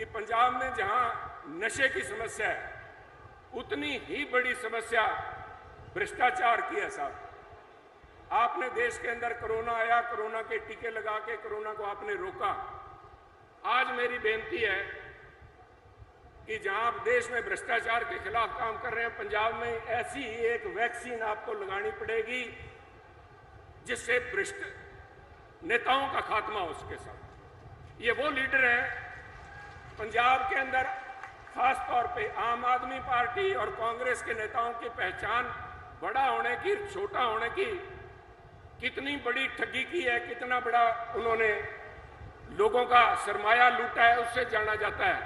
कि पंजाब में जहां नशे की समस्या है, उतनी ही बड़ी समस्या भ्रष्टाचार की है साहब। आपने देश के अंदर कोरोना आया, कोरोना के टीके लगा के कोरोना को आपने रोका। आज मेरी बेनती है कि जहां आप देश में भ्रष्टाचार के खिलाफ काम कर रहे हैं, पंजाब में ऐसी ही एक वैक्सीन आपको लगानी पड़ेगी जिससे भ्रष्ट नेताओं का खात्मा हो उसके साथ। ये वो लीडर हैं पंजाब के अंदर, खास तौर पे आम आदमी पार्टी और कांग्रेस के नेताओं की पहचान बड़ा होने की, छोटा होने की, कितनी बड़ी ठगी की है, कितना बड़ा उन्होंने लोगों का सरमाया लूटा है, उससे जाना जाता है।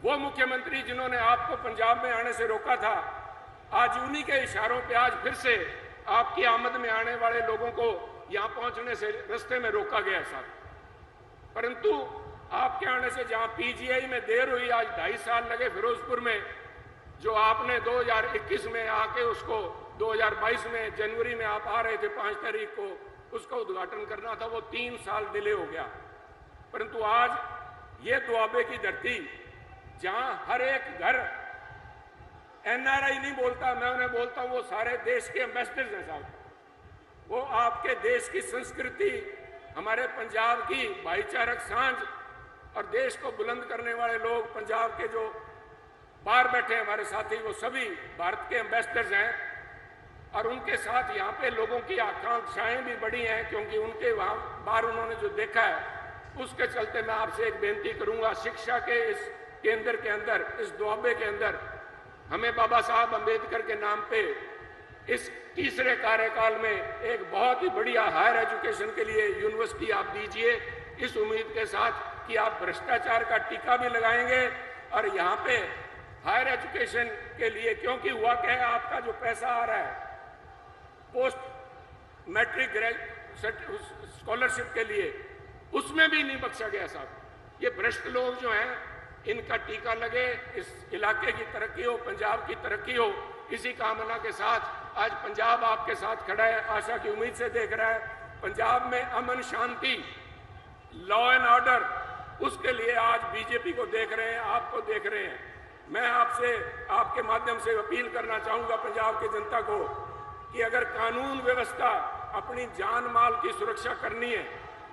वो मुख्यमंत्री जिन्होंने आपको पंजाब में आने से रोका था, आज उन्हीं के इशारों पे आज फिर से आपकी आमद में आने वाले लोगों को यहां पहुंचने से रास्ते में रोका गया साहब। परंतु आपके आने से जहां पीजीआई में देर हुई, आज 2.5 साल लगे फिरोजपुर में, जो आपने 2021 में आके उसको 2022 में जनवरी में आप आ रहे थे 5 तारीख को उसका उद्घाटन करना था, वो 3 साल डिले हो गया। परंतु आज ये दुआबे की धरती जहां हर एक घर एनआरआई नहीं बोलता, मैं उन्हें बोलता हूं, वो सारे देश के एम्बेसडर्स हैं साहब। वो आपके देश की संस्कृति, हमारे पंजाब की भाईचारक सांझ और देश को बुलंद करने वाले लोग पंजाब के जो बाहर बैठे हैं हमारे साथी, वो सभी भारत के एम्बेसडर्स हैं। और उनके साथ यहाँ पे लोगों की आकांक्षाएं भी बड़ी हैं, क्योंकि उनके वहाँ बाहर उन्होंने जो देखा है उसके चलते मैं आपसे एक बेनती करूंगा, शिक्षा के इस केंद्र के अंदर, इस दुआबे के अंदर हमें बाबा साहब अम्बेडकर के नाम पे इस तीसरे कार्यकाल में एक बहुत ही बढ़िया हायर एजुकेशन के लिए यूनिवर्सिटी आप दीजिए, इस उम्मीद के साथ कि आप भ्रष्टाचार का टीका भी लगाएंगे। और यहाँ पे हायर एजुकेशन के लिए, क्योंकि हुआ क्या है, आपका जो पैसा आ रहा है पोस्ट मैट्रिक स्कॉलरशिप के लिए, उसमें भी नहीं बख्शा गया साहब। ये भ्रष्ट लोग जो हैं, इनका टीका लगे, इस इलाके की तरक्की हो, पंजाब की तरक्की हो। इसी कामना के साथ आज पंजाब आपके साथ खड़ा है, आशा की उम्मीद से देख रहा है। पंजाब में अमन शांति, लॉ एंड ऑर्डर, उसके लिए आज बीजेपी को देख रहे हैं, आपको देख रहे हैं। मैं आपसे, आपके माध्यम से अपील करना चाहूंगा पंजाब की जनता को कि अगर कानून व्यवस्था, अपनी जान माल की सुरक्षा करनी है,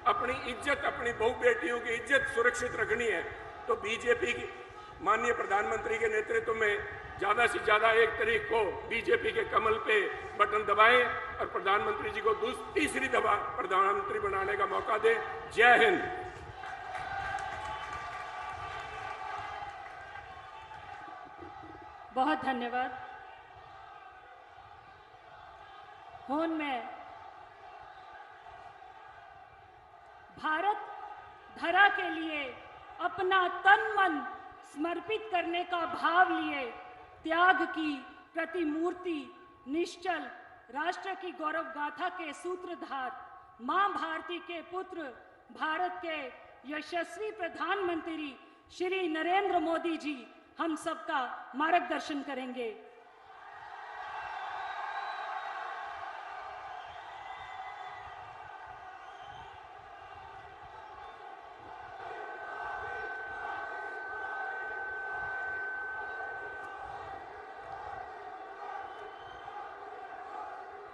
अपनी इज्जत, अपनी बहू बेटियों की इज्जत सुरक्षित रखनी है, तो बीजेपी की माननीय प्रधानमंत्री के नेतृत्व में ज्यादा से ज्यादा 1 तारीख को बीजेपी के कमल पे बटन दबाएं और प्रधानमंत्री जी को तीसरी दफा प्रधानमंत्री बनाने का मौका दें। जय हिंद। बहुत धन्यवाद। होन में भारत धरा के लिए अपना तन मन समर्पित करने का भाव लिए त्याग की प्रतिमूर्ति, निश्चल राष्ट्र की गौरव गाथा के सूत्रधार, मां भारती के पुत्र, भारत के यशस्वी प्रधानमंत्री श्री नरेंद्र मोदी जी हम सबका मार्गदर्शन करेंगे।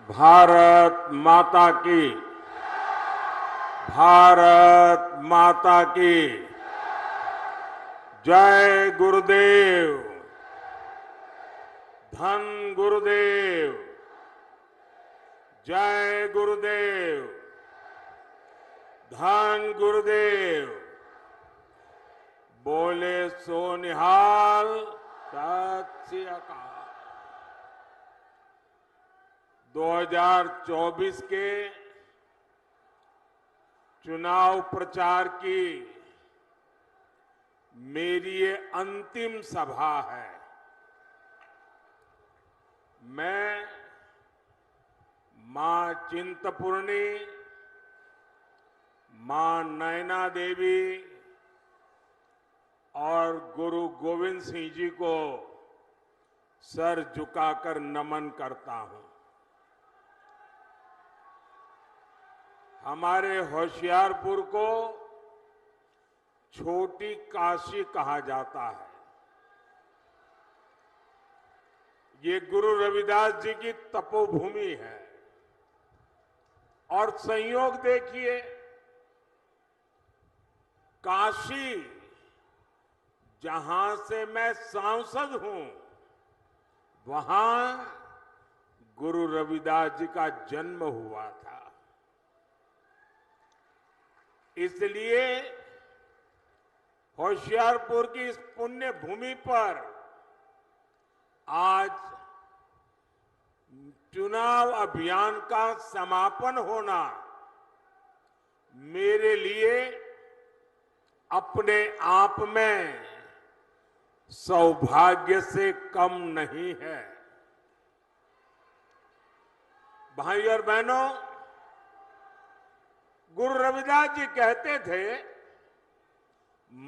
भारत माता की, भारत माता की जय। गुरुदेव, धन गुरुदेव, जय गुरुदेव, धन गुरुदेव। बोले सो निहाल, सत श्री अकाल। 2024 के चुनाव प्रचार की मेरी ये अंतिम सभा है। मैं मां चिंतपूर्णी, मां नैना देवी और गुरु गोविंद सिंह जी को सर झुकाकर नमन करता हूं। हमारे होशियारपुर को छोटी काशी कहा जाता है। ये गुरु रविदास जी की तपोभूमि है। और संयोग देखिए, काशी जहां से मैं सांसद हूं, वहां गुरु रविदास जी का जन्म हुआ था। इसलिए होशियारपुर की इस पुण्य भूमि पर आज चुनाव अभियान का समापन होना मेरे लिए अपने आप में सौभाग्य से कम नहीं है। भाई और बहनों, गुरु रविदास जी कहते थे,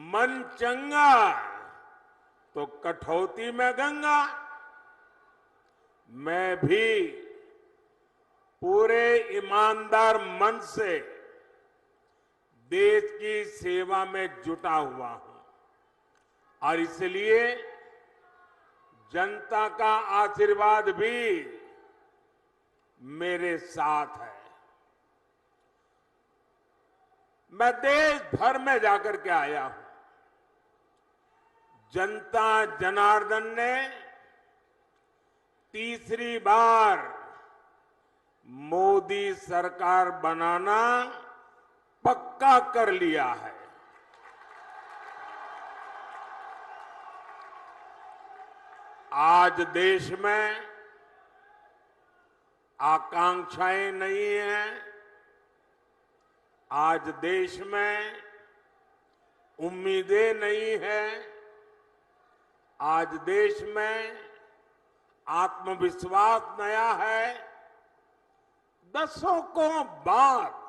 मन चंगा तो कठौती में गंगा। मैं भी पूरे ईमानदार मन से देश की सेवा में जुटा हुआ हूं और इसलिए जनता का आशीर्वाद भी मेरे साथ है। मैं देश भर में जाकर के आया हूं। जनता जनार्दन ने तीसरी बार मोदी सरकार बनाना पक्का कर लिया है। आज देश में आकांक्षाएं नहीं हैं। आज देश में उम्मीदें नहीं हैं। आज देश में आत्मविश्वास नया है। दशकों बाद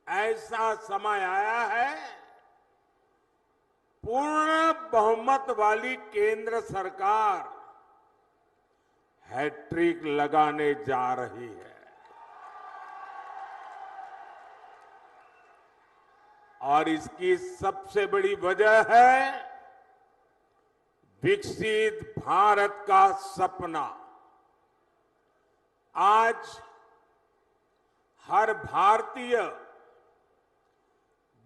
ऐसा समय आया है, पूर्ण बहुमत वाली केंद्र सरकार हैट्रिक लगाने जा रही है। और इसकी सबसे बड़ी वजह है विकसित भारत का सपना। आज हर भारतीय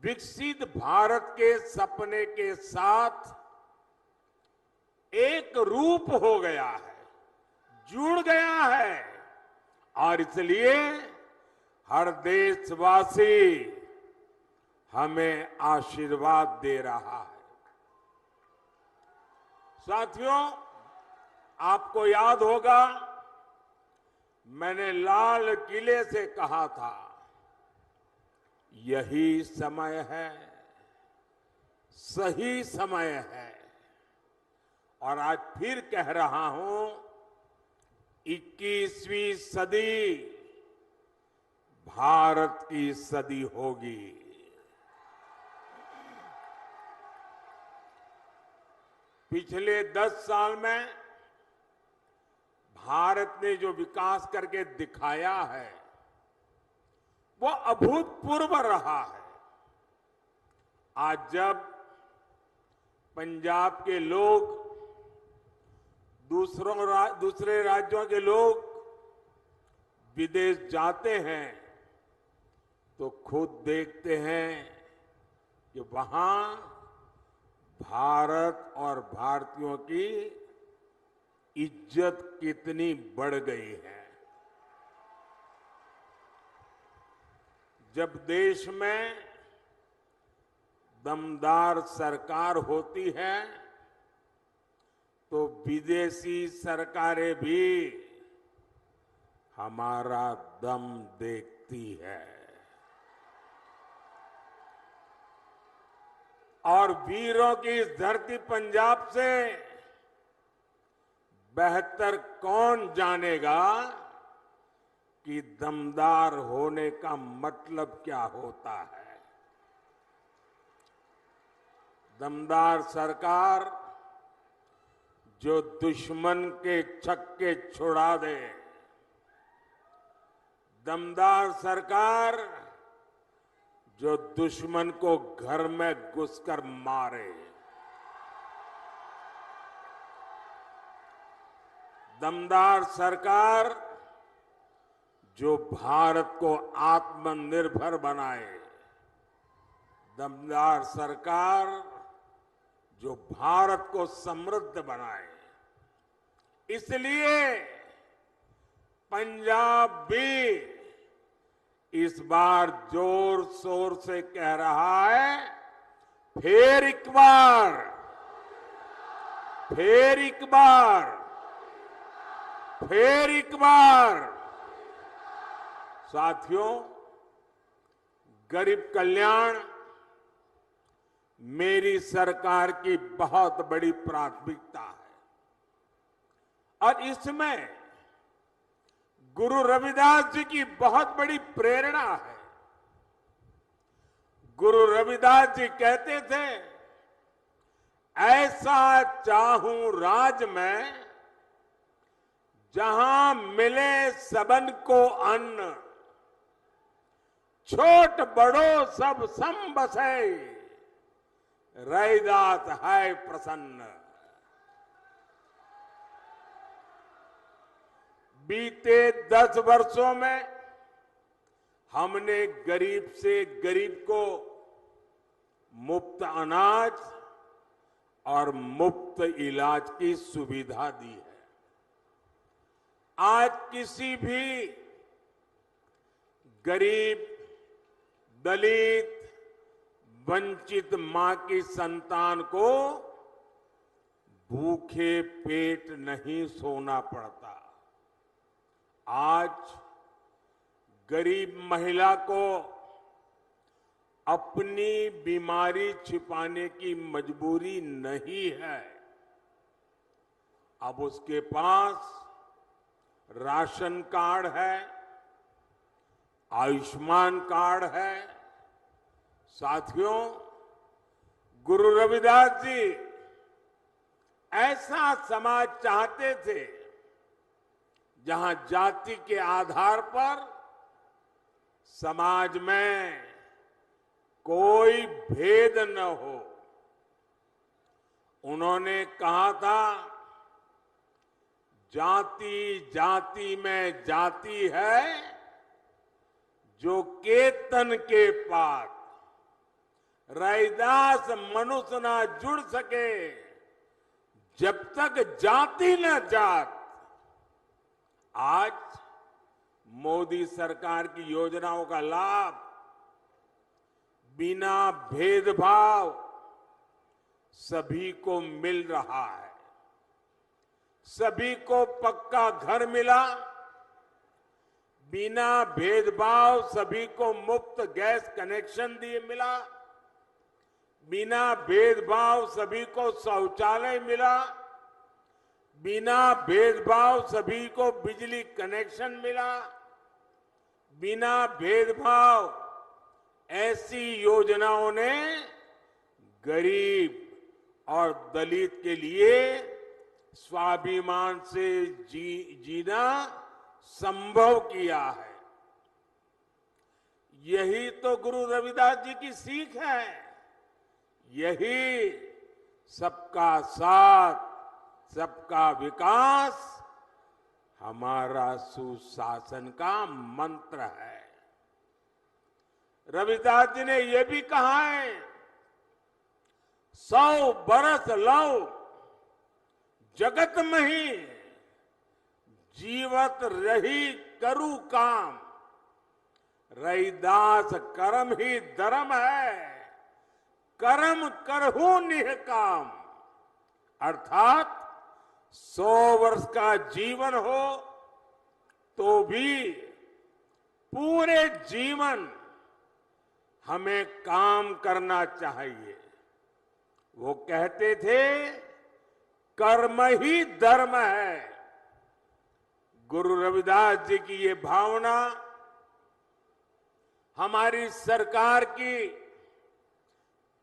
विकसित भारत के सपने के साथ एक रूप हो गया है, जुड़ गया है। और इसलिए हर देशवासी हमें आशीर्वाद दे रहा है। साथियों, आपको याद होगा, मैंने लाल किले से कहा था, यही समय है, सही समय है। और आज फिर कह रहा हूं, 21वीं सदी भारत की सदी होगी। पिछले 10 साल में भारत ने जो विकास करके दिखाया है, वो अभूतपूर्व रहा है। आज जब पंजाब के लोग, दूसरे राज्यों के लोग विदेश जाते हैं तो खुद देखते हैं कि वहां भारत और भारतीयों की इज्जत कितनी बढ़ गई है। जब देश में दमदार सरकार होती है तो विदेशी सरकारें भी हमारा दम देखती है। और वीरों की इस धरती पंजाब से बेहतर कौन जानेगा कि दमदार होने का मतलब क्या होता है। दमदार सरकार जो दुश्मन के छक्के छुड़ा दे, दमदार सरकार जो दुश्मन को घर में घुसकर मारे, दमदार सरकार जो भारत को आत्मनिर्भर बनाए, दमदार सरकार जो भारत को समृद्ध बनाए। इसलिए पंजाब भी इस बार जोर शोर से कह रहा है, फिर एक बार, फिर एक बार, फिर एक बार। साथियों, गरीब कल्याण मेरी सरकार की बहुत बड़ी प्राथमिकता है और इसमें गुरु रविदास जी की बहुत बड़ी प्रेरणा है। गुरु रविदास जी कहते थे, ऐसा चाहूं राज में जहां मिले सबन को अन्न, छोट बड़ो सब सम बसे, रैदास है प्रसन्न। बीते 10 वर्षों में हमने गरीब से गरीब को मुफ्त अनाज और मुफ्त इलाज की सुविधा दी है। आज किसी भी गरीब, दलित, वंचित मां की संतान को भूखे पेट नहीं सोना पड़ता। आज गरीब महिला को अपनी बीमारी छिपाने की मजबूरी नहीं है। अब उसके पास राशन कार्ड है, आयुष्मान कार्ड है। साथियों, गुरु रविदास जी ऐसा समाज चाहते थे जहां जाति के आधार पर समाज में कोई भेद न हो। उन्होंने कहा था, जाति जाति में जाति है, जो केतन के पात, रैदास मनुष्य ना जुड़ सके, जब तक जाति न जात। आज मोदी सरकार की योजनाओं का लाभ बिना भेदभाव सभी को मिल रहा है। सभी को पक्का घर मिला, बिना भेदभाव सभी को मुफ्त गैस कनेक्शन दिए मिला, बिना भेदभाव सभी को शौचालय मिला, बिना भेदभाव सभी को बिजली कनेक्शन मिला, बिना भेदभाव ऐसी योजनाओं ने गरीब और दलित के लिए स्वाभिमान से जीना संभव किया है। यही तो गुरु रविदास जी की सीख है। यही सबका साथ, सबका विकास हमारा सुशासन का मंत्र है। रविदास जी ने यह भी कहा है, 100 बरस लौ जगत में ही, जीवत रही करू काम, रैदास कर्म ही धर्म है, कर्म करहु निह काम। अर्थात 100 वर्ष का जीवन हो तो भी पूरे जीवन हमें काम करना चाहिए। वो कहते थे, कर्म ही धर्म है। गुरु रविदास जी की ये भावना हमारी सरकार की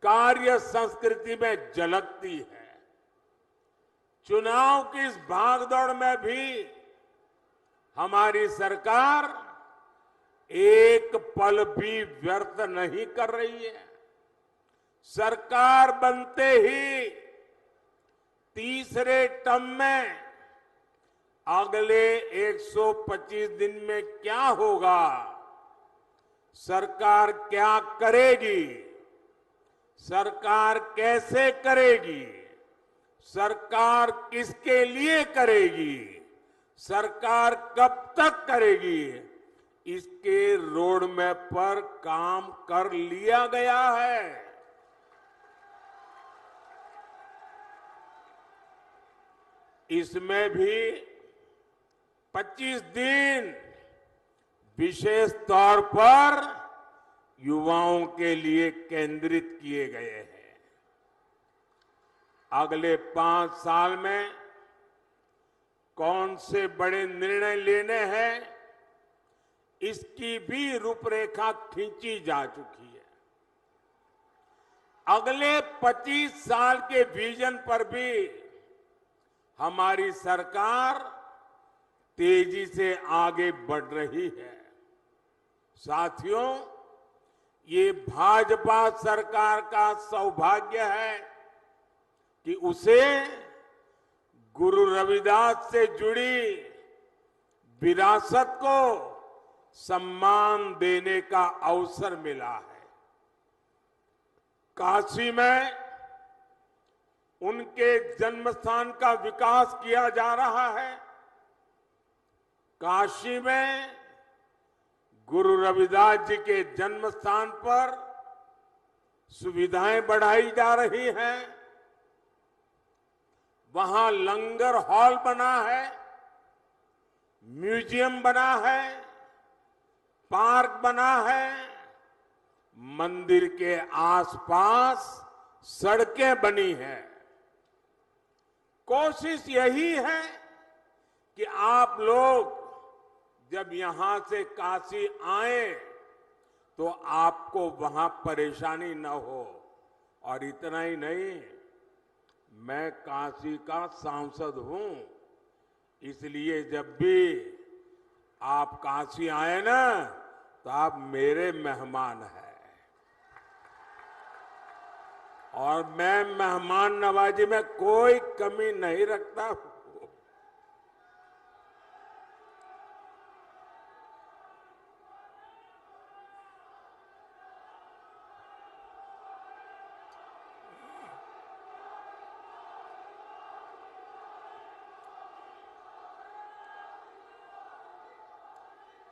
कार्य संस्कृति में झलकती है। चुनाव की इस भागदौड़ में भी हमारी सरकार एक पल भी व्यर्थ नहीं कर रही है। सरकार बनते ही तीसरे टर्म में अगले 125 दिन में क्या होगा, सरकार क्या करेगी, सरकार कैसे करेगी, सरकार किसके लिए करेगी, सरकार कब तक करेगी, इसके रोड मैप पर काम कर लिया गया है। इसमें भी 25 दिन विशेष तौर पर युवाओं के लिए केंद्रित किए गए हैं। अगले 5 साल में कौन से बड़े निर्णय लेने हैं, इसकी भी रूपरेखा खींची जा चुकी है। अगले 25 साल के विजन पर भी हमारी सरकार तेजी से आगे बढ़ रही है। साथियों, ये भाजपा सरकार का सौभाग्य है कि उसे गुरु रविदास से जुड़ी विरासत को सम्मान देने का अवसर मिला है। काशी में उनके जन्म स्थान का विकास किया जा रहा है। काशी में गुरु रविदास जी के जन्म स्थान पर सुविधाएं बढ़ाई जा रही हैं। वहां लंगर हॉल बना है, म्यूजियम बना है, पार्क बना है, मंदिर के आसपास सड़कें बनी हैं। कोशिश यही है कि आप लोग जब यहां से काशी आए तो आपको वहां परेशानी न हो। और इतना ही नहीं, मैं काशी का सांसद हूं, इसलिए जब भी आप काशी आए ना तो आप मेरे मेहमान हैं। और मैं मेहमान नवाजी में कोई कमी नहीं रखता हूं।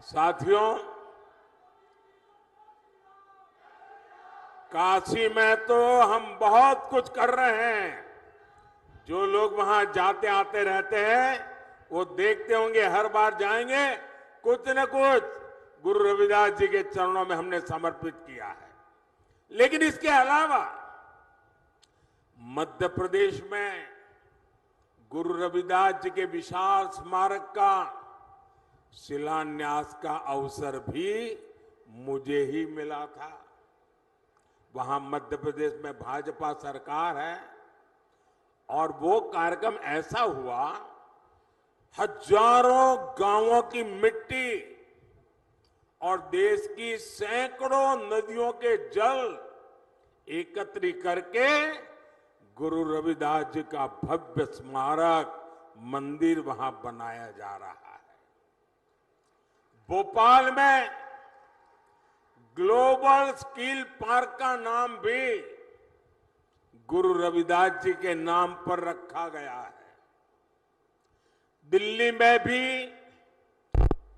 साथियों, काशी में तो हम बहुत कुछ कर रहे हैं। जो लोग वहां जाते आते रहते हैं वो देखते होंगे, हर बार जाएंगे कुछ न कुछ गुरु रविदास जी के चरणों में हमने समर्पित किया है। लेकिन इसके अलावा मध्य प्रदेश में गुरु रविदास जी के विशाल स्मारक का शिलान्यास का अवसर भी मुझे ही मिला था। वहां मध्य प्रदेश में भाजपा सरकार है और वो कार्यक्रम ऐसा हुआ, हजारों गांवों की मिट्टी और देश की सैकड़ों नदियों के जल एकत्रित करके गुरु रविदास जी का भव्य स्मारक मंदिर वहां बनाया जा रहा है। भोपाल में ग्लोबल स्किल पार्क का नाम भी गुरु रविदास जी के नाम पर रखा गया है। दिल्ली में भी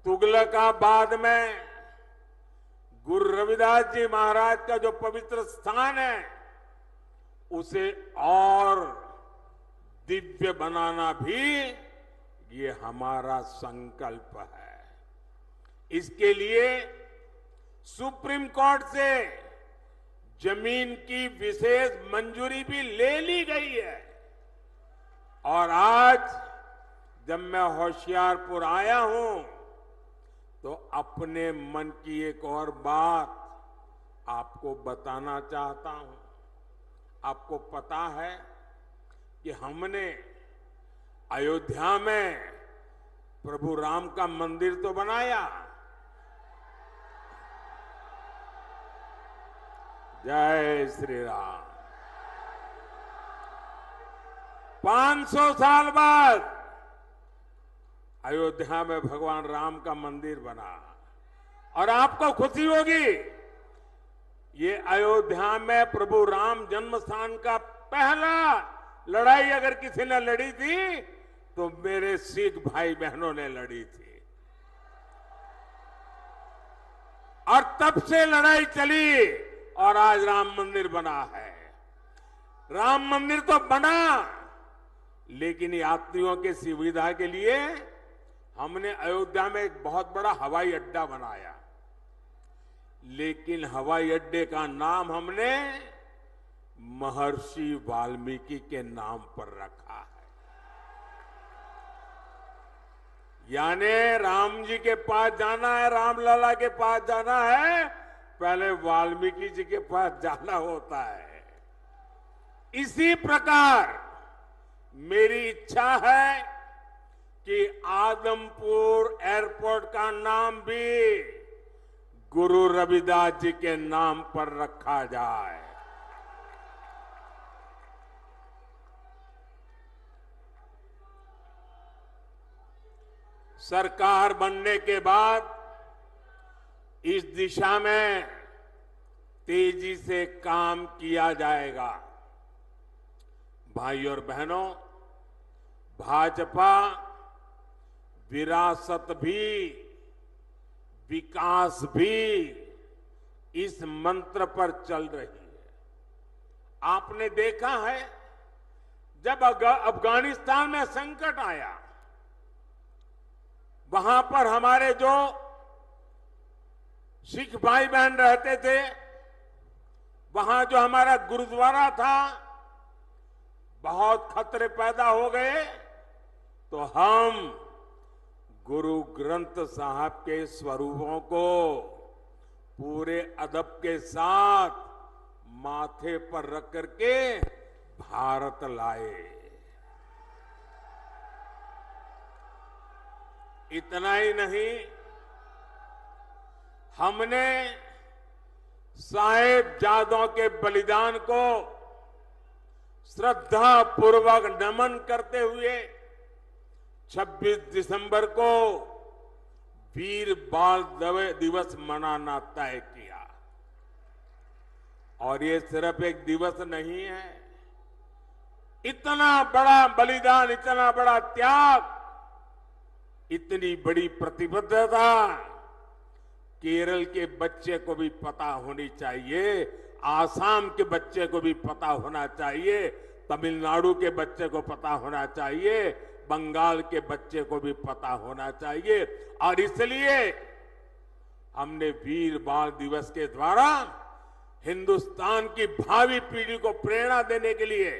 तुगलकाबाद में गुरु रविदास जी महाराज का जो पवित्र स्थान है उसे और दिव्य बनाना भी ये हमारा संकल्प है। इसके लिए सुप्रीम कोर्ट से जमीन की विशेष मंजूरी भी ले ली गई है। और आज जब मैं होशियारपुर आया हूं तो अपने मन की एक और बात आपको बताना चाहता हूं। आपको पता है कि हमने अयोध्या में प्रभु राम का मंदिर तो बनाया, जय श्री राम। 500 साल बाद अयोध्या में भगवान राम का मंदिर बना और आपको खुशी होगी, ये अयोध्या में प्रभु राम जन्म स्थान का पहला लड़ाई अगर किसी ने लड़ी थी तो मेरे सिख भाई बहनों ने लड़ी थी। और तब से लड़ाई चली और आज राम मंदिर बना है। राम मंदिर तो बना, लेकिन यात्रियों की सुविधा के लिए हमने अयोध्या में एक बहुत बड़ा हवाई अड्डा बनाया, लेकिन हवाई अड्डे का नाम हमने महर्षि वाल्मीकि के नाम पर रखा है। यानी राम जी के पास जाना है, रामलला के पास जाना है, पहले वाल्मीकि जी के पास जाना होता है। इसी प्रकार मेरी इच्छा है कि आदमपुर एयरपोर्ट का नाम भी गुरु रविदास जी के नाम पर रखा जाए। सरकार बनने के बाद इस दिशा में तेजी से काम किया जाएगा। भाई और बहनों, भाजपा विरासत भी विकास भी इस मंत्र पर चल रही है। आपने देखा है, जब अफगानिस्तान में संकट आया, वहां पर हमारे जो सिख भाई बहन रहते थे, वहां जो हमारा गुरुद्वारा था, बहुत खतरे पैदा हो गए, तो हम गुरु ग्रंथ साहब के स्वरूपों को पूरे अदब के साथ माथे पर रख करके भारत लाए। इतना ही नहीं, हमने साहिबजादों के बलिदान को श्रद्धा पूर्वक नमन करते हुए 26 दिसंबर को वीर बाल दिवस मनाना तय किया। और ये सिर्फ एक दिवस नहीं है, इतना बड़ा बलिदान, इतना बड़ा त्याग, इतनी बड़ी प्रतिबद्धता केरल के बच्चे को भी पता होनी चाहिए, आसाम के बच्चे को भी पता होना चाहिए, तमिलनाडु के बच्चे को पता होना चाहिए, बंगाल के बच्चे को भी पता होना चाहिए। और इसलिए हमने वीर बाल दिवस के द्वारा हिंदुस्तान की भावी पीढ़ी को प्रेरणा देने के लिए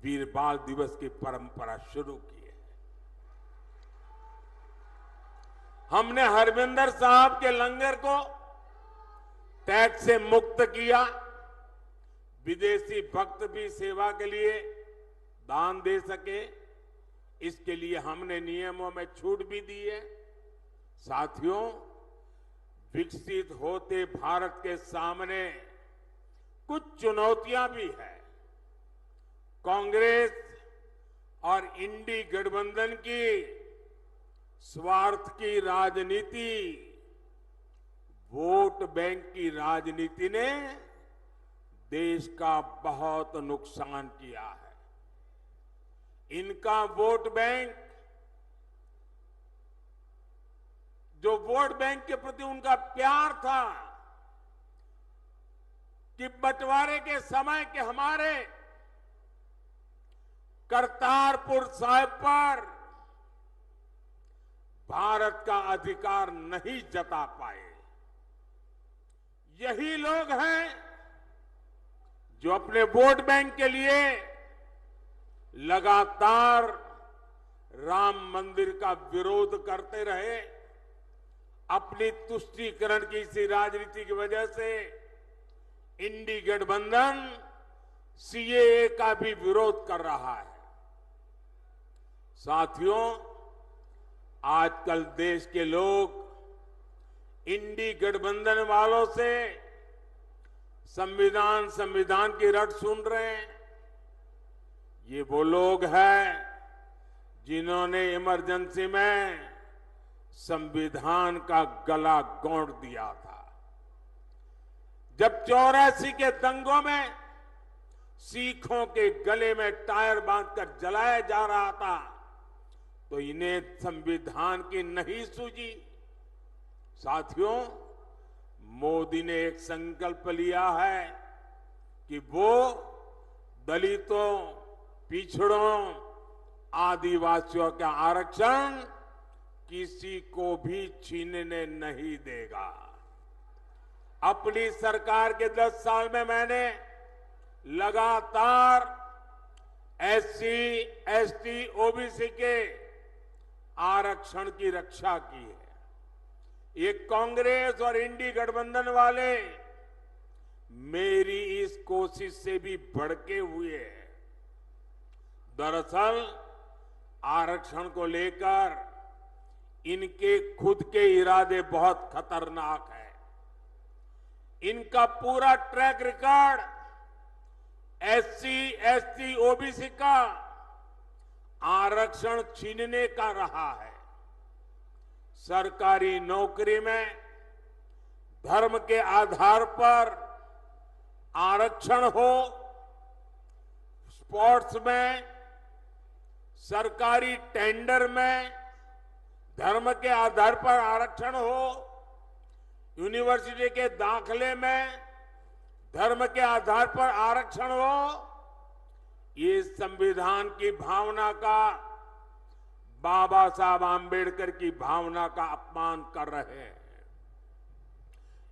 वीर बाल दिवस की परंपरा शुरू की है। हमने हरमिंदर साहब के लंगर को टैक्स से मुक्त किया। विदेशी भक्त भी सेवा के लिए दान दे सके, इसके लिए हमने नियमों में छूट भी दी है। साथियों, विकसित होते भारत के सामने कुछ चुनौतियां भी है। कांग्रेस और इंडी गठबंधन की स्वार्थ की राजनीति, वोट बैंक की राजनीति ने देश का बहुत नुकसान किया है। इनका वोट बैंक, जो वोट बैंक के प्रति उनका प्यार था कि बंटवारे के समय के हमारे करतारपुर साहिब पर भारत का अधिकार नहीं जता पाए, यही लोग हैं जो अपने वोट बैंक के लिए लगातार राम मंदिर का विरोध करते रहे। अपनी तुष्टीकरण की इसी राजनीति की वजह से इंडी गठबंधन सीएए का भी विरोध कर रहा है। साथियों, आजकल देश के लोग इंडी गठबंधन वालों से संविधान संविधान की रट सुन रहे हैं। ये वो लोग हैं जिन्होंने इमरजेंसी में संविधान का गला घोंट दिया था। जब 84 के दंगों में सिखों के गले में टायर बांधकर जलाया जा रहा था तो इन्हें संविधान की नहीं सूझी। साथियों, मोदी ने एक संकल्प लिया है कि वो दलितों, पिछड़ों, आदिवासियों का आरक्षण किसी को भी छीनने नहीं देगा। अपनी सरकार के 10 साल में मैंने लगातार SC, ST, OBC के आरक्षण की रक्षा की है। ये कांग्रेस और इंडी गठबंधन वाले मेरी इस कोशिश से भी भड़के हुए हैं। दरअसल आरक्षण को लेकर इनके खुद के इरादे बहुत खतरनाक है। इनका पूरा track record SC, ST, OBC का आरक्षण छीनने का रहा है। सरकारी नौकरी में धर्म के आधार पर आरक्षण हो, स्पोर्ट्स में, सरकारी टेंडर में धर्म के आधार पर आरक्षण हो, यूनिवर्सिटी के दाखले में धर्म के आधार पर आरक्षण हो, ये संविधान की भावना का, बाबा साहब आंबेडकर की भावना का अपमान कर रहे हैं।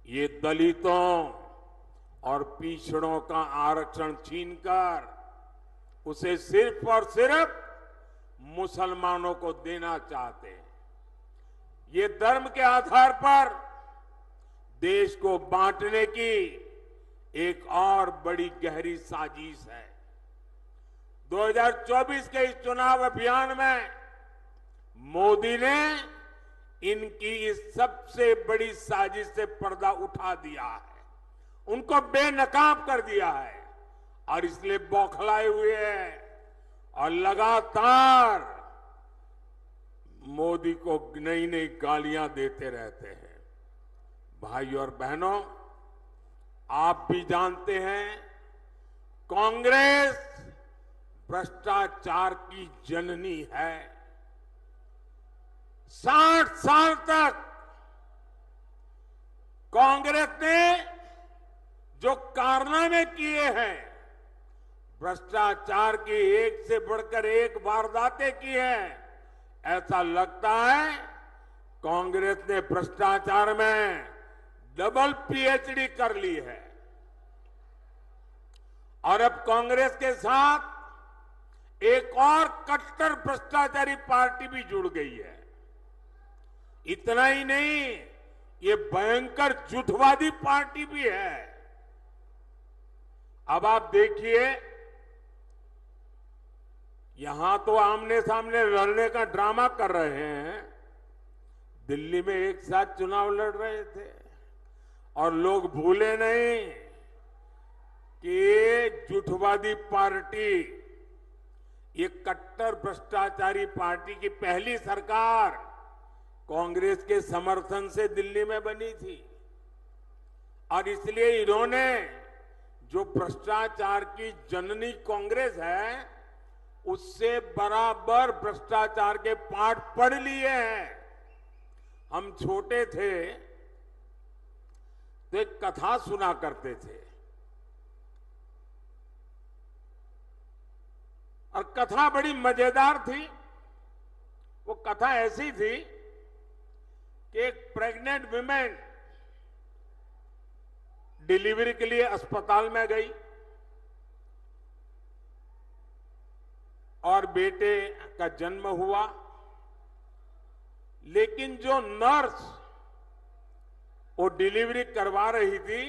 ये दलितों और पिछड़ों का आरक्षण छीनकर उसे सिर्फ और सिर्फ मुसलमानों को देना चाहते हैं। ये धर्म के आधार पर देश को बांटने की एक और बड़ी गहरी साजिश है। 2024 के इस चुनाव अभियान में मोदी ने इनकी इस सबसे बड़ी साजिश से पर्दा उठा दिया है, उनको बेनकाब कर दिया है और इसलिए बौखलाए हुए हैं और लगातार मोदी को नई नई गालियां देते रहते हैं। भाइयों और बहनों, आप भी जानते हैं कांग्रेस भ्रष्टाचार की जननी है। 60 साल तक कांग्रेस ने जो कारनामे किए हैं, भ्रष्टाचार की एक से बढ़कर एक वारदातें की हैं, ऐसा लगता है कांग्रेस ने भ्रष्टाचार में डबल PhD कर ली है। और अब कांग्रेस के साथ एक और कट्टर भ्रष्टाचारी पार्टी भी जुड़ गई है। इतना ही नहीं, ये भयंकर झूठवादी पार्टी भी है। अब आप देखिए, यहां तो आमने सामने लड़ने का ड्रामा कर रहे हैं, दिल्ली में एक साथ चुनाव लड़ रहे थे और लोग भूले नहीं कि ये झूठवादी पार्टी, ये कट्टर भ्रष्टाचारी पार्टी की पहली सरकार कांग्रेस के समर्थन से दिल्ली में बनी थी और इसलिए इन्होंने जो भ्रष्टाचार की जननी कांग्रेस है, उससे बराबर भ्रष्टाचार के पाठ पढ़ लिए हैं। हम छोटे थे तो एक कथा सुना करते थे और कथा बड़ी मजेदार थी। वो कथा ऐसी थी कि एक प्रेग्नेंट विमेन डिलीवरी के लिए अस्पताल में गई और बेटे का जन्म हुआ, लेकिन जो नर्स वो डिलीवरी करवा रही थी,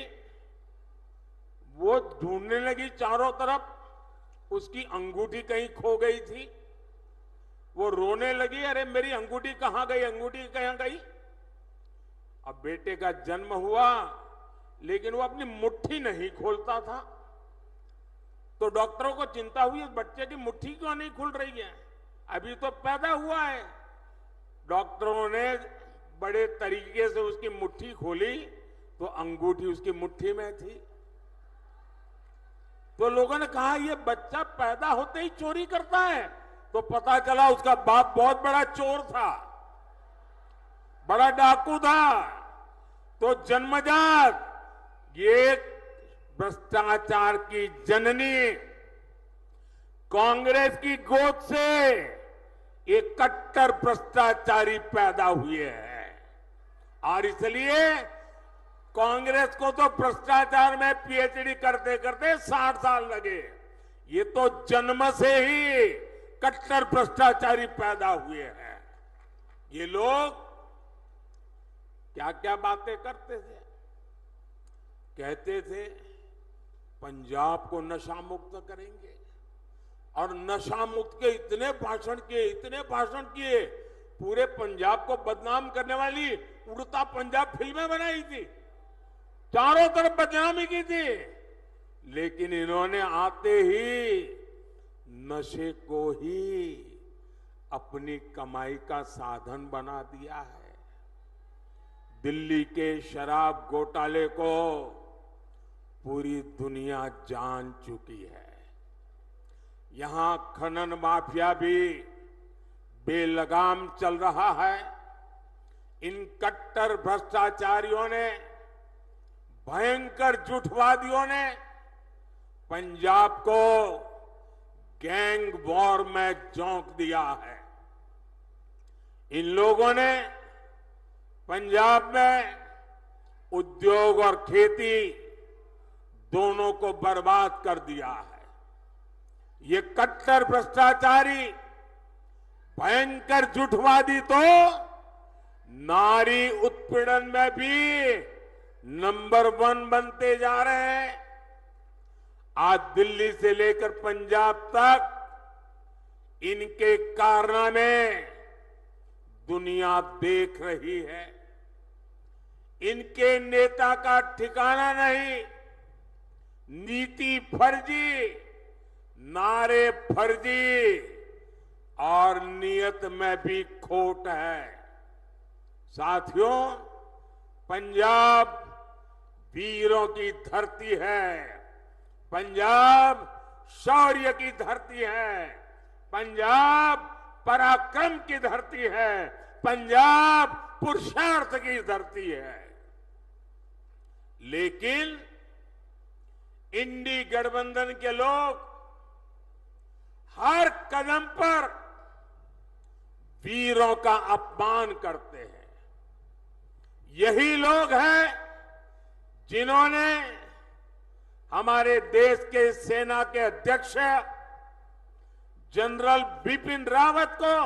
वो ढूंढने लगी चारों तरफ, उसकी अंगूठी कहीं खो गई थी। वो रोने लगी, अरे मेरी अंगूठी कहां गई, अंगूठी कहां गई। अब बेटे का जन्म हुआ लेकिन वो अपनी मुट्ठी नहीं खोलता था। तो डॉक्टरों को चिंता हुई, इस बच्चे की मुट्ठी क्यों नहीं खुल रही है, अभी तो पैदा हुआ है। डॉक्टरों ने बड़े तरीके से उसकी मुट्ठी खोली तो अंगूठी उसकी मुट्ठी में थी। तो लोगों ने कहा ये बच्चा पैदा होते ही चोरी करता है। तो पता चला उसका बाप बहुत बड़ा चोर था, बड़ा डाकू था। तो जन्मजात ये भ्रष्टाचार की जननी कांग्रेस की गोद से एक कट्टर भ्रष्टाचारी पैदा हुए हैं। और इसलिए कांग्रेस को तो भ्रष्टाचार में पीएचडी करते करते 60 साल लगे। ये तो जन्म से ही कट्टर भ्रष्टाचारी पैदा हुए हैं। ये लोग क्या क्या बातें करते थे। कहते थे पंजाब को नशा मुक्त करेंगे, और नशा मुक्त के इतने भाषण किए, पूरे पंजाब को बदनाम करने वाली उड़ता पंजाब फिल्में बनाई थी, चारों तरफ बदनामी की थी। लेकिन इन्होंने आते ही नशे को ही अपनी कमाई का साधन बना दिया है। दिल्ली के शराब घोटाले को पूरी दुनिया जान चुकी है। यहां खनन माफिया भी बेलगाम चल रहा है। इन कट्टर भ्रष्टाचारियों ने, भयंकर झूठवादियों ने पंजाब को गैंग वॉर में झोंक दिया है। इन लोगों ने पंजाब में उद्योग और खेती दोनों को बर्बाद कर दिया है। ये कट्टर भ्रष्टाचारी, भयंकर झूठवादी तो नारी उत्पीड़न में भी नंबर 1 बनते जा रहे हैं। आज दिल्ली से लेकर पंजाब तक इनके कारनामे दुनिया देख रही है। इनके नेता का ठिकाना नहीं, नीति फर्जी, नारे फर्जी और नियत में भी खोट है। साथियों, पंजाब वीरों की धरती है, पंजाब शौर्य की धरती है, पंजाब पराक्रम की धरती है, पंजाब पुरुषार्थ की धरती है। लेकिन इंडी गठबंधन के लोग हर कदम पर वीरों का अपमान करते हैं। यही लोग हैं जिन्होंने हमारे देश के सेना के अध्यक्ष जनरल बिपिन रावत को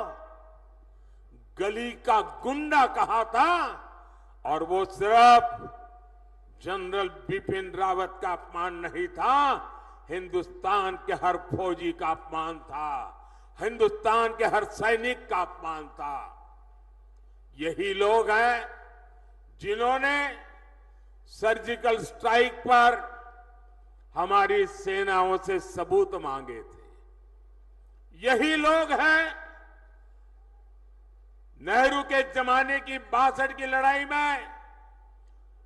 गली का गुंडा कहा था, और वो सिर्फ जनरल बिपिन रावत का अपमान नहीं था, हिंदुस्तान के हर फौजी का अपमान था, हिंदुस्तान के हर सैनिक का अपमान था। यही लोग हैं जिन्होंने सर्जिकल स्ट्राइक पर हमारी सेनाओं से सबूत मांगे थे। यही लोग हैं नेहरू के जमाने की 62 की लड़ाई में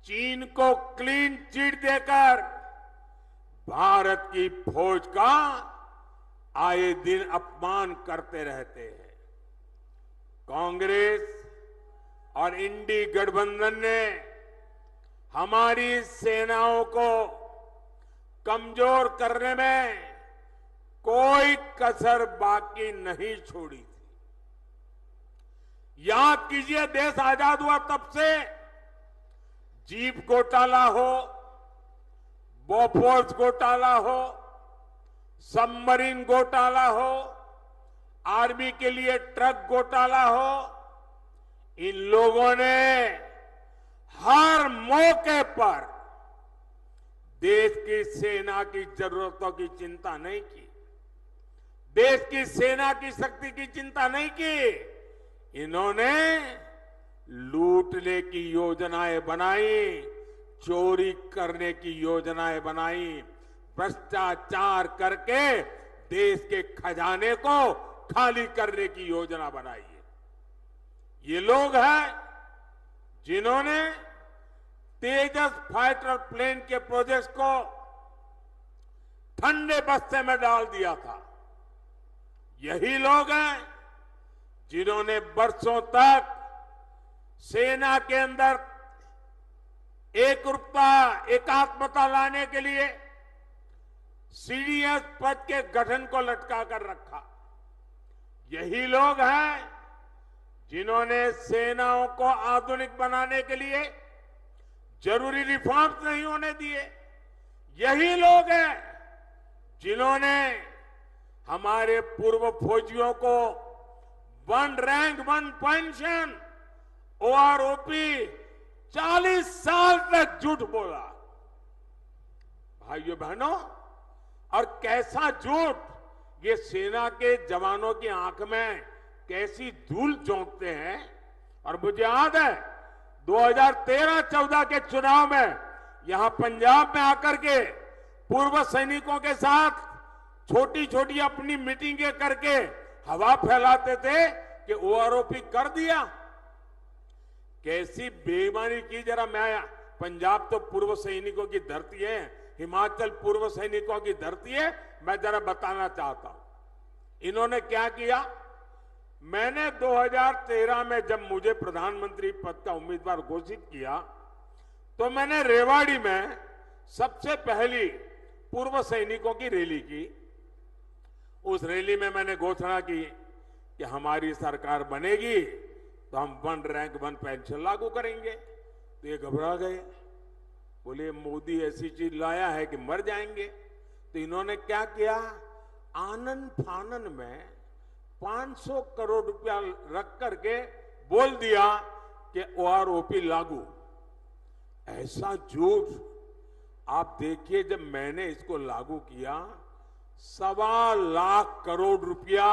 चीन को क्लीन चिट देकर भारत की फौज का आए दिन अपमान करते रहते हैं। कांग्रेस और इंडी गठबंधन ने हमारी सेनाओं को कमजोर करने में कोई कसर बाकी नहीं छोड़ी थी। याद कीजिए, देश आजाद हुआ तब से जीप घोटाला हो, बोफोर्स घोटाला हो, सबमरीन घोटाला हो, आर्मी के लिए ट्रक घोटाला हो, इन लोगों ने हर मौके पर देश की सेना की जरूरतों की चिंता नहीं की, देश की सेना की शक्ति की चिंता नहीं की। इन्होंने लूटने की योजनाएं बनाई, चोरी करने की योजनाएं बनाई, भ्रष्टाचार करके देश के खजाने को खाली करने की योजना बनाई है। ये लोग हैं जिन्होंने तेजस फाइटर प्लेन के प्रोजेक्ट को ठंडे बस्ते में डाल दिया था। यही लोग हैं जिन्होंने वर्षों तक सेना के अंदर एकरूपता, एकात्मता लाने के लिए सीडीएस पद के गठन को लटका कर रखा। यही लोग हैं जिन्होंने सेनाओं को आधुनिक बनाने के लिए जरूरी रिफॉर्म्स नहीं होने दिए। यही लोग हैं जिन्होंने हमारे पूर्व फौजियों को 1 रैंक 1 पेंशन, ओआरओपी 40 साल तक झूठ बोला। भाइयों बहनों, और कैसा झूठ, ये सेना के जवानों की आंख में कैसी धूल झोंकते हैं। और मुझे याद है 2013-14 के चुनाव में यहां पंजाब में आकर के पूर्व सैनिकों के साथ छोटी छोटी अपनी मीटिंगें करके हवा फैलाते थे कि ओआरओपी कर दिया। कैसी बेईमानी की। जरा मैं, पंजाब तो पूर्व सैनिकों की धरती है, हिमाचल पूर्व सैनिकों की धरती है, मैं जरा बताना चाहता हूं इन्होंने क्या किया। मैंने 2013 में जब मुझे प्रधानमंत्री पद का उम्मीदवार घोषित किया तो मैंने रेवाड़ी में सबसे पहली पूर्व सैनिकों की रैली की। उस रैली में मैंने घोषणा की कि हमारी सरकार बनेगी तो हम 1 रैंक 1 पेंशन लागू करेंगे। तो ये घबरा गए, बोले मोदी ऐसी चीज लाया है कि मर जाएंगे। तो इन्होंने क्या किया, आनन फानन में 500 करोड़ रुपया रख करके बोल दिया कि ओआरओपी लागू। ऐसा झूठ। आप देखिए, जब मैंने इसको लागू किया 1.25 लाख करोड़ रुपया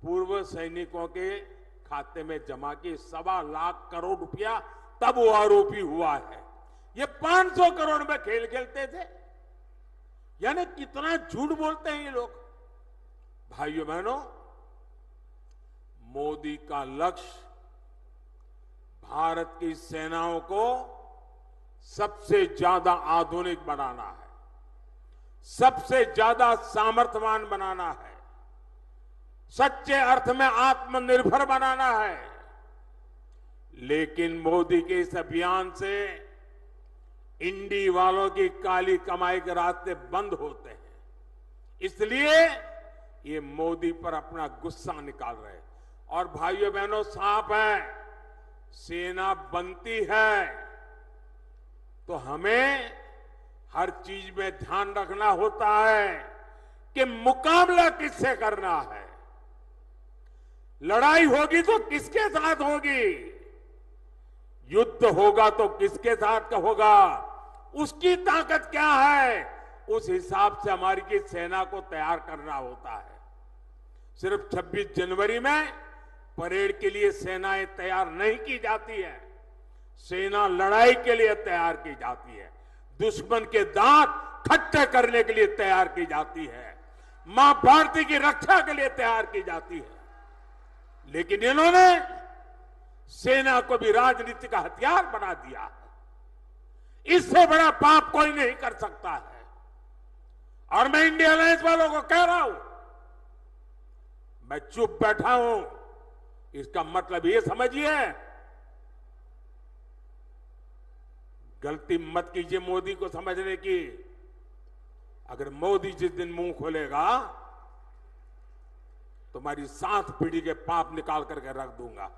पूर्व सैनिकों के खाते में जमा की। 1.25 लाख करोड़ रुपया तब ओआरओपी हुआ है। ये 500 करोड़ में खेल खेलते थे। यानी कितना झूठ बोलते हैं ये लोग। भाइयों बहनों, मोदी का लक्ष्य भारत की सेनाओं को सबसे ज्यादा आधुनिक बनाना है, सबसे ज्यादा सामर्थ्यवान बनाना है, सच्चे अर्थ में आत्मनिर्भर बनाना है। लेकिन मोदी के इस अभियान से इंडी वालों की काली कमाई के रास्ते बंद होते हैं। इसलिए ये मोदी पर अपना गुस्सा निकाल रहे हैं। और भाइयों बहनों, साफ है, सेना बनती है तो हमें हर चीज में ध्यान रखना होता है कि मुकाबला किससे करना है। लड़ाई होगी तो किसके साथ होगी, युद्ध होगा तो किसके साथ होगा, उसकी ताकत क्या है, उस हिसाब से हमारी की सेना को तैयार करना होता है। सिर्फ 26 जनवरी में परेड के लिए सेनाएं तैयार नहीं की जाती है। सेना लड़ाई के लिए तैयार की जाती है, दुश्मन के दांत खट्टे करने के लिए तैयार की जाती है, मां भारती की रक्षा के लिए तैयार की जाती है। लेकिन इन्होंने सेना को भी राजनीति का हथियार बना दिया है। इससे बड़ा पाप कोई नहीं कर सकता है। और मैं इंडिया अलायंस वालों को कह रहा हूं, मैं चुप बैठा हूं, इसका मतलब ये समझिए, गलती मत कीजिए मोदी को समझने की। अगर मोदी जिस दिन मुंह खोलेगा तो हमारी 7 पीढ़ी के पाप निकाल करके रख दूंगा।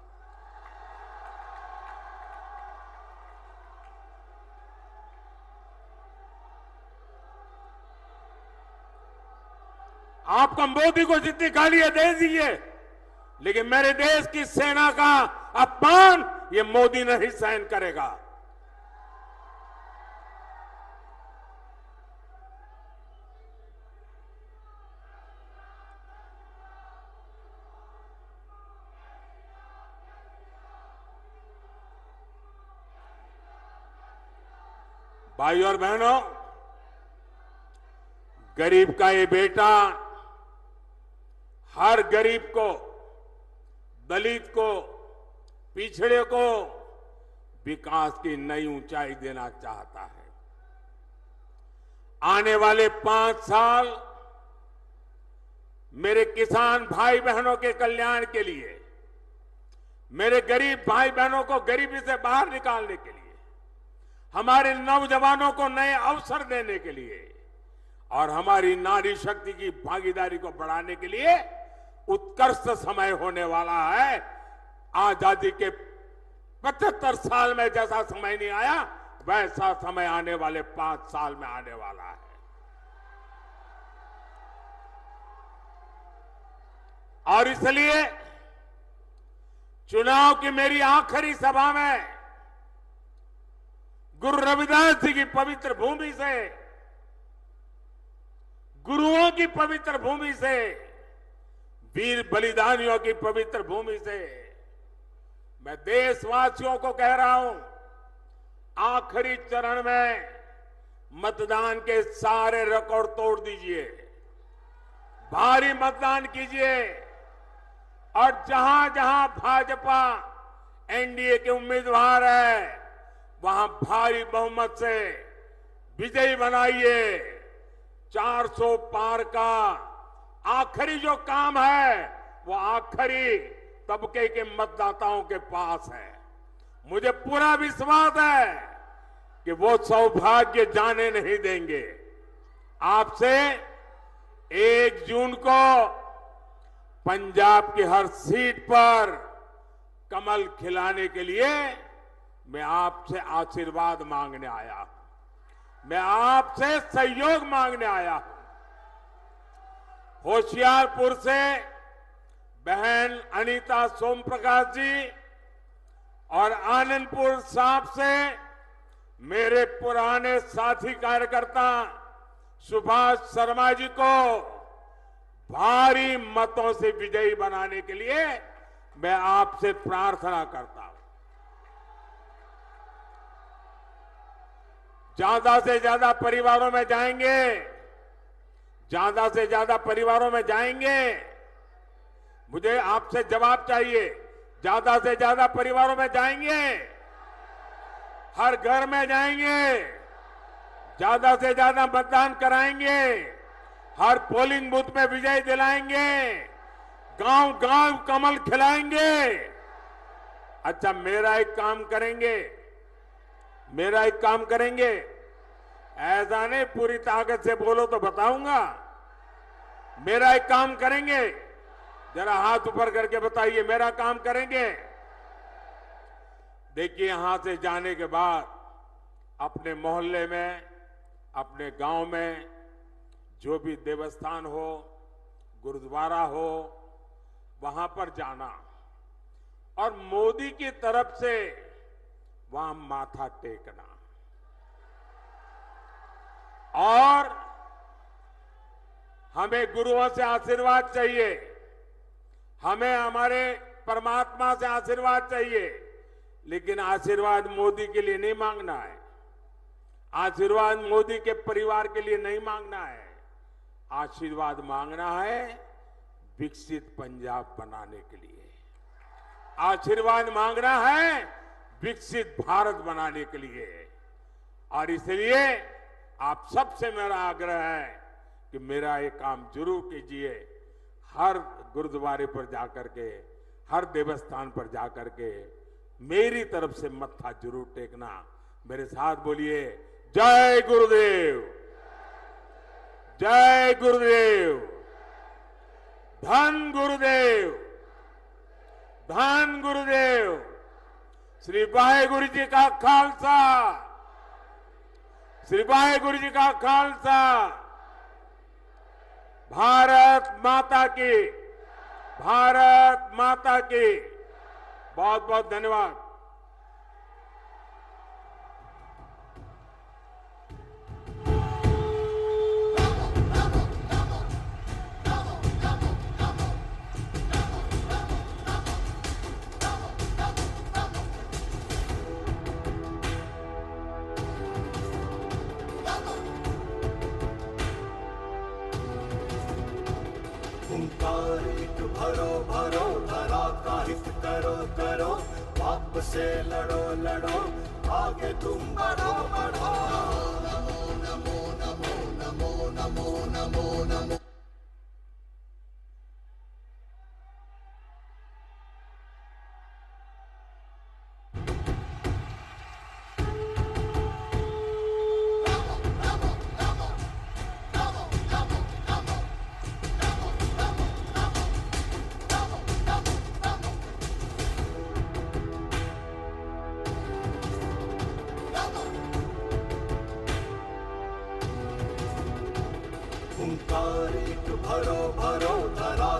आपको मोदी को जितनी गालियां दे दीजिए, लेकिन मेरे देश की सेना का अपमान ये मोदी नहीं सहन करेगा। भाई और बहनों, गरीब का ये बेटा हर गरीब को, दलित को, पिछड़े को विकास की नई ऊंचाई देना चाहता है। आने वाले 5 साल मेरे किसान भाई बहनों के कल्याण के लिए, मेरे गरीब भाई बहनों को गरीबी से बाहर निकालने के लिए, हमारे नौजवानों को नए अवसर देने के लिए और हमारी नारी शक्ति की भागीदारी को बढ़ाने के लिए उत्कृष्ट समय होने वाला है। आजादी के 75 साल में जैसा समय नहीं आया, वैसा समय आने वाले 5 साल में आने वाला है। और इसलिए चुनाव की मेरी आखिरी सभा में गुरु रविदास जी की पवित्र भूमि से, गुरुओं की पवित्र भूमि से, वीर बलिदानियों की पवित्र भूमि से मैं देशवासियों को कह रहा हूं, आखिरी चरण में मतदान के सारे रिकॉर्ड तोड़ दीजिए, भारी मतदान कीजिए और जहां जहां भाजपा एनडीए के उम्मीदवार है वहां भारी बहुमत से विजयी बनाइए। 400 पार का आखिरी जो काम है वो आखिरी तबके के मतदाताओं के पास है। मुझे पूरा विश्वास है कि वो सौभाग्य जाने नहीं देंगे। आपसे 1 जून को पंजाब की हर सीट पर कमल खिलाने के लिए मैं आपसे आशीर्वाद मांगने आया हूं, मैं आपसे सहयोग मांगने आया हूं। होशियारपुर से बहन अनीता सोम प्रकाश जी और आनंदपुर साहब से मेरे पुराने साथी कार्यकर्ता सुभाष शर्मा जी को भारी मतों से विजयी बनाने के लिए मैं आपसे प्रार्थना करता हूं। ज्यादा से ज्यादा परिवारों में जाएंगे, ज्यादा से ज्यादा परिवारों में जाएंगे। मुझे आपसे जवाब चाहिए, ज्यादा से ज्यादा परिवारों में जाएंगे, हर घर में जाएंगे, ज्यादा से ज्यादा मतदान कराएंगे, हर पोलिंग बूथ में विजय दिलाएंगे, गांव गांव कमल खिलाएंगे। अच्छा, मेरा एक काम करेंगे, ऐसा नहीं पूरी ताकत से बोलो तो बताऊंगा। मेरा एक काम करेंगे, जरा हाथ ऊपर करके बताइए, मेरा काम करेंगे। देखिए, यहां से जाने के बाद अपने मोहल्ले में, अपने गांव में जो भी देवस्थान हो, गुरुद्वारा हो, वहां पर जाना और मोदी की तरफ से वहां माथा टेकना और हमें गुरुओं से आशीर्वाद चाहिए, हमें हमारे परमात्मा से आशीर्वाद चाहिए, लेकिन आशीर्वाद मोदी के लिए नहीं मांगना है, आशीर्वाद मोदी के परिवार के लिए नहीं मांगना है। आशीर्वाद मांगना है विकसित पंजाब बनाने के लिए, आशीर्वाद मांगना है विकसित भारत बनाने के लिए। और इसलिए आप सबसे मेरा आग्रह है कि मेरा ये काम जरूर कीजिए। हर गुरुद्वारे पर जाकर के, हर देवस्थान पर जाकर के मेरी तरफ से मत्था जरूर टेकना। मेरे साथ बोलिए, जय गुरुदेव, जय गुरुदेव, धन गुरुदेव, धन गुरुदेव। श्री वाहेगुरु जी का खालसा, श्री वाहेगुरु जी का खालसा। भारत माता की, भारत माता की। बहुत बहुत धन्यवाद। भरो भरो धरा का हित करो करो पाप से लड़ो लड़ो आगे तुम बढ़ो बढ़ो नमो नमो नमो नमो नमो नमो नमो हुंकार एक भरो भरो धरा